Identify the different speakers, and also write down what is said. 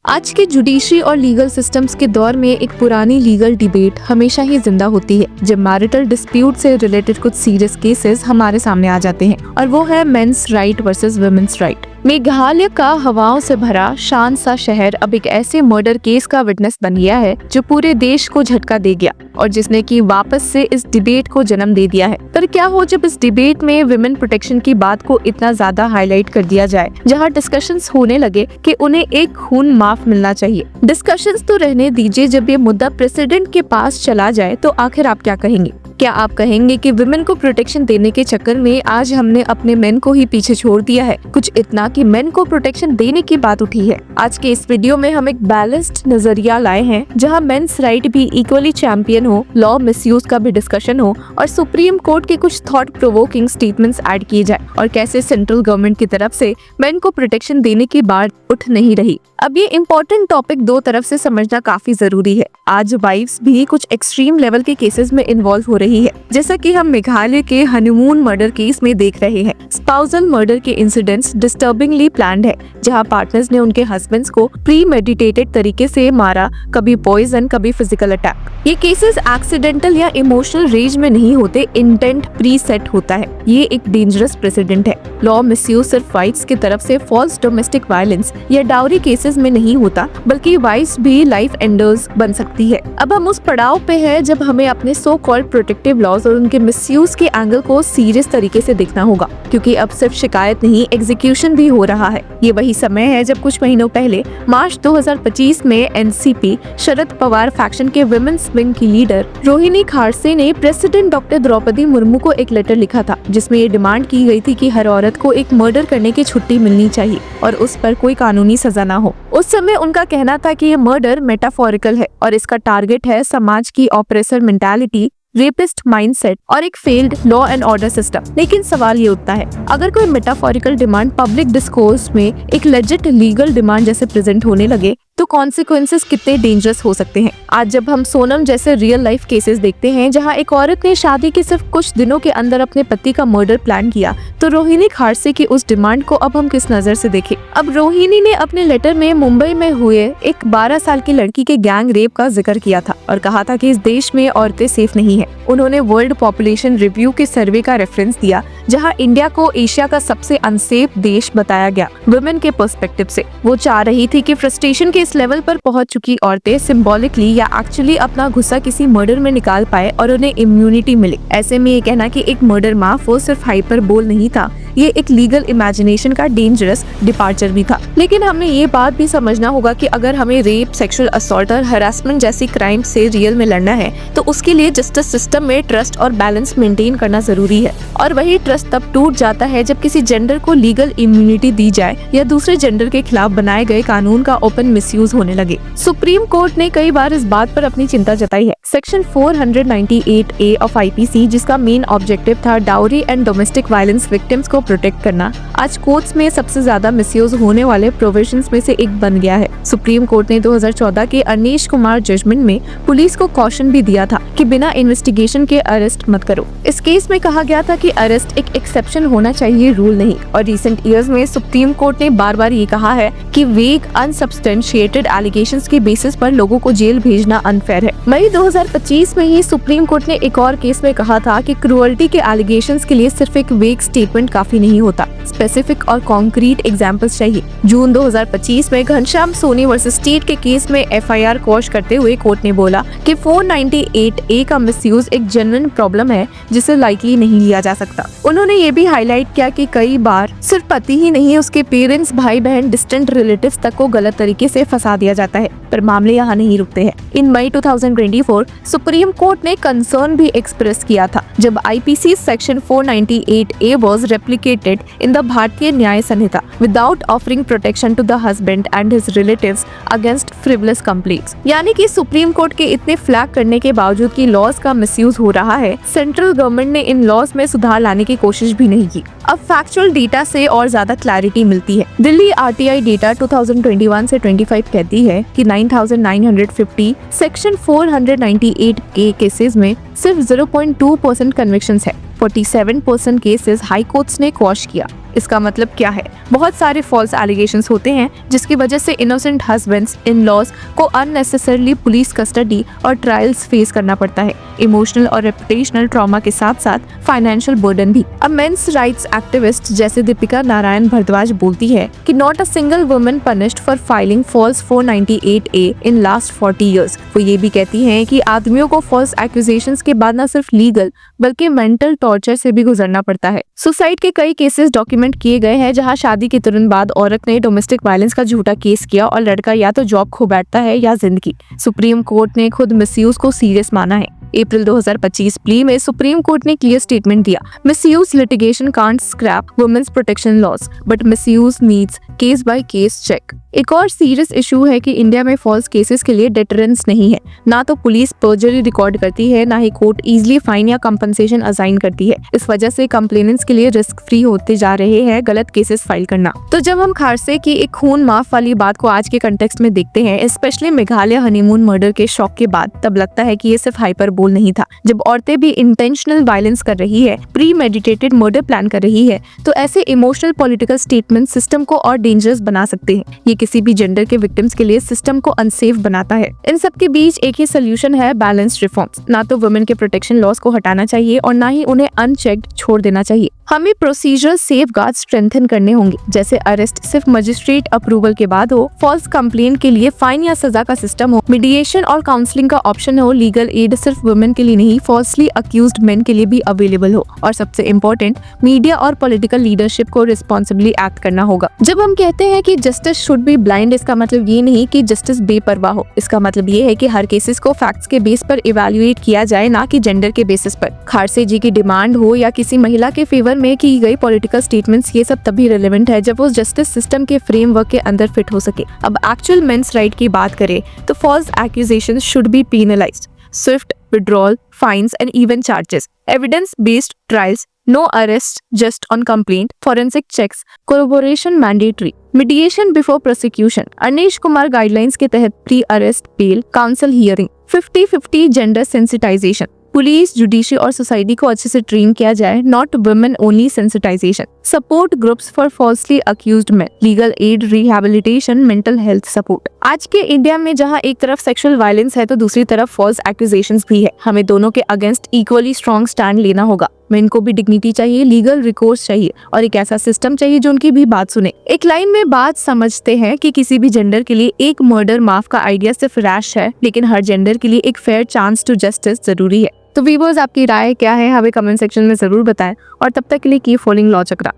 Speaker 1: आज के जुडिशरी और लीगल सिस्टम्स के दौर में एक पुरानी लीगल डिबेट हमेशा ही जिंदा होती है जब मैरिटल डिस्प्यूट से रिलेटेड कुछ सीरियस केसेस हमारे सामने आ जाते हैं, और वो है men's right versus women's right. Meghalaya का हवाओं से भरा शांत सा शहर अब एक ऐसे मर्डर केस का विटनेस बन गया है जो पूरे देश को झटका दे गया और जिसने की वापस से इस डिबेट को जन्म दे दिया है। पर क्या हो जब इस डिबेट में विमेन प्रोटेक्शन की बात को इतना ज्यादा हाईलाइट कर दिया जाए, जहां डिस्कशंस होने लगे कि उन्हें एक खून माफ मिलना चाहिए। डिस्कशंस तो रहने दीजिए, जब ये मुद्दा प्रेसिडेंट के पास चला जाए तो आखिर आप क्या कहेंगे? क्या आप कहेंगे कि विमेन को प्रोटेक्शन देने के चक्कर में आज हमने अपने मेन को ही पीछे छोड़ दिया है? कुछ इतना कि मेन को प्रोटेक्शन देने की बात उठी है। आज के इस वीडियो में हम एक बैलेंस्ड नजरिया लाए हैं, जहां मेंस राइट भी इक्वली चैंपियन हो, लॉ मिसयूज का भी डिस्कशन हो और सुप्रीम कोर्ट के कुछ थॉट प्रोवोकिंग स्टेटमेंट्स ऐड किए जाए, और कैसे सेंट्रल गवर्नमेंट की तरफ से मेन को प्रोटेक्शन देने की बात उठ नहीं रही। अब ये इम्पोर्टेंट टॉपिक दो तरफ से समझना काफी जरूरी है। आज वाइफ्स भी कुछ एक्सट्रीम लेवल के केसेस में इन्वॉल्व हो रही है, जैसा कि हम मेघालय के हनीमून मर्डर केस में देख रहे हैं। स्पाउसल मर्डर के इंसिडेंट्स डिस्टर्बिंगली प्लान्ड है, जहां पार्टनर्स ने उनके हस्बैंड्स को प्रीमेडिटेटेड तरीके से मारा, कभी पॉइजन, कभी फिजिकल अटैक। ये केसेस एक्सीडेंटल या इमोशनल रेज में नहीं होते, इंटेंट प्री सेट होता है। ये एक डेंजरस प्रेसिडेंट है। लॉ मिसयूज सिर्फ वाइफ्स की तरफ से फॉल्स डोमेस्टिक वायलेंस या डाउरी केसेस में नहीं होता, बल्कि वाइफ्स भी लाइफ एंडर्स बन सकती है। अब हम उस पड़ाव पे हैं जब हमें अपने सो कॉल्ड प्रोटेक्टिव लॉज और उनके मिसयूज के एंगल को सीरियस तरीके से देखना होगा, क्योंकि अब सिर्फ शिकायत नहीं, एग्जीक्यूशन भी हो रहा है। ये वही समय है जब कुछ महीनों पहले मार्च 2025 में एनसीपी शरद पवार फैक्शन के विमेन्स विंग की लीडर रोहिणी खारसे ने प्रेसिडेंट डॉक्टर द्रौपदी मुर्मू को एक लेटर लिखा था, जिसमें ये डिमांड की गई थी कि हर औरत को एक मर्डर करने की छुट्टी मिलनी चाहिए और उस पर कोई कानूनी सजा ना हो। उस समय उनका कहना था कि ये मर्डर मेटाफोरिकल है और इसका टारगेट है समाज की ऑपरेसर मेंटालिटी, रेपिस्ट माइंडसेट और एक failed law and order system. लेकिन सवाल ये उठता है, अगर कोई मेटाफोरिकल डिमांड पब्लिक डिस्कोर्स में एक लेजिट लीगल डिमांड जैसे प्रेजेंट होने लगे तो कॉन्सिक्वेंसेस कितने डेंजरस हो सकते हैं। आज जब हम सोनम जैसे रियल लाइफ केसेस देखते हैं, जहां एक औरत ने शादी के सिर्फ कुछ दिनों के अंदर अपने पति का मर्डर प्लान किया, तो रोहिणी खारसे की उस डिमांड को अब हम किस नजर से देखें? अब रोहिणी ने अपने लेटर में मुंबई में हुए एक 12 साल की लड़की के गैंग रेप का जिक्र किया था और कहा था कि इस देश में औरतें सेफ नहीं है। उन्होंने वर्ल्ड पॉपुलेशन रिव्यू के सर्वे का रेफरेंस दिया, जहां इंडिया को एशिया का सबसे अनसेफ देश बताया गया वुमेन के पर्सपेक्टिव से। वो चाह रही थी कि फ्रस्ट्रेशन के इस लेवल पर पहुंच चुकी औरतें सिंबॉलिकली या एक्चुअली अपना गुस्सा किसी मर्डर में निकाल पाए और उन्हें इम्यूनिटी मिले। ऐसे में ये कहना कि एक मर्डर माफ हो सिर्फ हाइपर बोल नहीं था, ये एक लीगल इमेजिनेशन का डेंजरस डिपार्चर भी था। लेकिन हमें ये बात भी समझना होगा कि अगर हमें रेप, सेक्सुअल असॉल्ट और हरासमेंट जैसी क्राइम से रियल में लड़ना है, तो उसके लिए जस्टिस सिस्टम में ट्रस्ट और बैलेंस मेंटेन करना जरूरी है। और वही ट्रस्ट तब टूट जाता है जब किसी जेंडर को लीगल इम्यूनिटी दी जाए या दूसरे जेंडर के खिलाफ बनाए गए कानून का ओपन मिसयूज होने लगे। सुप्रीम कोर्ट ने कई बार इस बात पर अपनी चिंता जताई है। सेक्शन 498A ऑफ आईपीसी, जिसका मेन ऑब्जेक्टिव था dowry and domestic violence victims को प्रोटेक्ट करना, आज कोर्ट्स में सबसे ज्यादा मिसयूज होने वाले प्रोविजंस में से एक बन गया है। सुप्रीम कोर्ट ने 2014 के अनीश कुमार जजमेंट में पुलिस को कॉशन भी दिया था कि बिना इन्वेस्टिगेशन के अरेस्ट मत करो। इस केस में कहा गया था कि अरेस्ट एक एक्सेप्शन होना चाहिए, रूल नहीं। और रिसेंट ईयर्स में सुप्रीम कोर्ट ने बार बार ये कहा है कि वेग अनसब्सटेंशिएटेड एलिगेशंस के बेसिस पर लोगों को जेल भेजना अनफेयर है। मई 2025 में ही सुप्रीम कोर्ट ने एक और केस में कहा था कि क्रूअल्टी के एलिगेशंस के लिए सिर्फ एक वेग स्टेटमेंट काफी नहीं होता, स्पेसिफिक और कॉन्क्रीट एग्जाम्पल्स चाहिए। जून 2025 में घनश्याम सोनी वर्सेस स्टेट के केस में FIR क्वॉश करते हुए कोर्ट ने बोला कि 498A का मिसयूज एक जेन्युइन प्रॉब्लम है जिसे लाइटली नहीं लिया जा सकता। उन्होंने ये भी हाईलाइट किया कि कई बार सिर्फ पति ही नहीं, उसके पेरेंट्स, भाई बहन, डिस्टेंट रिलेटिव्स तक को गलत तरीके से फंसा दिया जाता है। पर मामले यहाँ नहीं रुकते हैं। इन मई 2024 सुप्रीम कोर्ट ने कंसर्न भी एक्सप्रेस किया था जब IPC section 498A was replicated in the Bharatiya Nyaya Sanhita without offering protection to the husband and his relatives against frivolous complaints. यानी कि सुप्रीम कोर्ट के इतने फ्लैग करने के बावजूद कि लॉज का मिसयूज हो रहा है, सेंट्रल गवर्नमेंट ने इन लॉज में सुधार लाने की कोशिश भी नहीं की। अब फैक्चुअल डेटा से और ज्यादा क्लैरिटी मिलती है। दिल्ली RTI डेटा 2021 से 25 कहती है कि 9,950 सेक्शन 498 के केसेस में सिर्फ 0.2% कन्विक्शंस है। 47% केसेस हाई कोर्ट्स ने क्वॉश किया। इसका मतलब क्या है? बहुत सारे फॉल्स एलिगेशंस होते हैं जिसकी वजह से इनोसेंट हस्बैंड्स इन लॉज को अननेसेसरली पुलिस कस्टडी और ट्रायल्स फेस करना पड़ता है। इमोशनल और रेपुटेशनल ट्रॉमा के साथ साथ फाइनेंशियल बर्डन भी। अब मेंस राइट्स एक्टिविस्ट जैसे दीपिका नारायण भारद्वाज बोलती है कि not a single woman punished for filing false 498A in last 40 years। वो ये भी कहती हैं कि आदमियों को फॉल्स एक्यूजेशंस के बाद न सिर्फ लीगल बल्कि मेंटल टॉर्चर से भी गुजरना पड़ता है। सुसाइड के कई केसेस डॉक्यूमेंट किए गए हैं जहां शादी के तुरंत बाद औरत ने डोमेस्टिक वायलेंस का झूठा केस किया और लड़का या तो जॉब खो बैठता है या जिंदगी। सुप्रीम कोर्ट ने खुद मिसयूज को सीरियस माना है। अप्रैल 2025 प्ली में सुप्रीम कोर्ट ने क्लियर स्टेटमेंट दिया, misuse litigation can't scrap women's protection laws but misuse needs case by case check. एक और सीरियस इशू है कि इंडिया में फॉल्स केसेस के लिए डेटरेंस नहीं है। ना तो पुलिस पर्जरी रिकॉर्ड करती है, ना ही कोर्ट इजीली फाइन या कंपनसेशन असाइन करती है। इस वजह से कंप्लेनेंट्स के लिए रिस्क फ्री होते जा रहे हैं गलत केसेस फाइल करना। तो जब हम खारसे की एक खून माफ वाली बात को आज के कंटेक्स्ट में देखते हैं, स्पेशली मेघालय हनीमून मर्डर के शॉक के बाद, तब लगता है कि ये सिर्फ हाइपर बोल नहीं था। जब औरतें भी इंटेंशनल वायलेंस कर रही है, प्री मेडिटेटेड मर्डर प्लान कर रही है, तो ऐसे इमोशनल पॉलिटिकल स्टेटमेंट सिस्टम को और डेंजरस बना सकते हैं। ये किसी भी जेंडर के विक्टिम्स के लिए सिस्टम को अनसेफ बनाता है। इन सब के बीच एक ही सोल्यूशन है, बैलेंस्ड रिफॉर्म्स। ना तो वुमेन के प्रोटेक्शन लॉज को हटाना चाहिए और ना ही उन्हें अनचेक्ड छोड़ देना चाहिए। हमें प्रोसीजरल सेफगार्ड स्ट्रेंथन करने होंगे, जैसे अरेस्ट सिर्फ मजिस्ट्रेट अप्रूवल के बाद हो, फॉल्स कंप्लेंट के लिए फाइन या सजा का सिस्टम हो, मीडिएशन और काउंसलिंग का ऑप्शन हो, लीगल एड सिर्फ वुमेन के लिए नहीं फॉल्सली अक्यूज्ड मेन के लिए भी अवेलेबल हो, और सबसे इम्पोर्टेंट मीडिया और पॉलिटिकल लीडरशिप को रिस्पॉन्सिबली एक्ट करना होगा। जब हम कहते हैं कि जस्टिस शुड बी ब्लाइंड, इसका मतलब ये नहीं कि जस्टिस बेपरवाह हो। इसका मतलब ये है कि हर केसेस को फैक्ट्स के बेस पर इवैल्यूएट किया जाए, ना कि जेंडर के बेसिस पर। खारसे जी की डिमांड हो या किसी महिला के फेवर में की गई पॉलिटिकल स्टेटमेंट्स, ये सब तभी रिलेवेंट है जब वो जस्टिस सिस्टम के फ्रेमवर्क के अंदर फिट हो सके। अब एक्चुअल मेंस राइट की बात करें तो false accusations should be penalised, swift withdrawal, fines and even charges, evidence-based trials, no arrest just on complaint, forensic checks, corroboration mandatory, mediation before prosecution, Anish Kumar guidelines के तहत pre arrest bail, council hearing, 50-50 gender sensitisation, police, judiciary और society को अच्छे से train किया जाए, not women only sensitisation, support groups for falsely accused men, legal aid, rehabilitation, mental health support. आज के इंडिया में जहां एक तरफ सेक्सुअल वायलेंस है तो दूसरी तरफ फॉल्स एक्यूजेशंस भी है। हमें दोनों के अगेंस्ट इक्वली स्ट्रॉन्ग स्टैंड लेना होगा। मेन को भी डिग्निटी चाहिए, लीगल रिकोर्स चाहिए और एक ऐसा सिस्टम चाहिए जो उनकी भी बात सुने। एक लाइन में बात समझते हैं कि किसी भी जेंडर के लिए एक मर्डर माफ का आइडिया सिर्फ रैश है, लेकिन हर जेंडर के लिए एक फेयर चांस टू जस्टिस जरूरी है। तो वीवर्स, आपकी राय क्या है हमें कमेंट सेक्शन में जरूर बताएं और तब तक के लिए कीप फॉलोइंग लॉ चक्रा।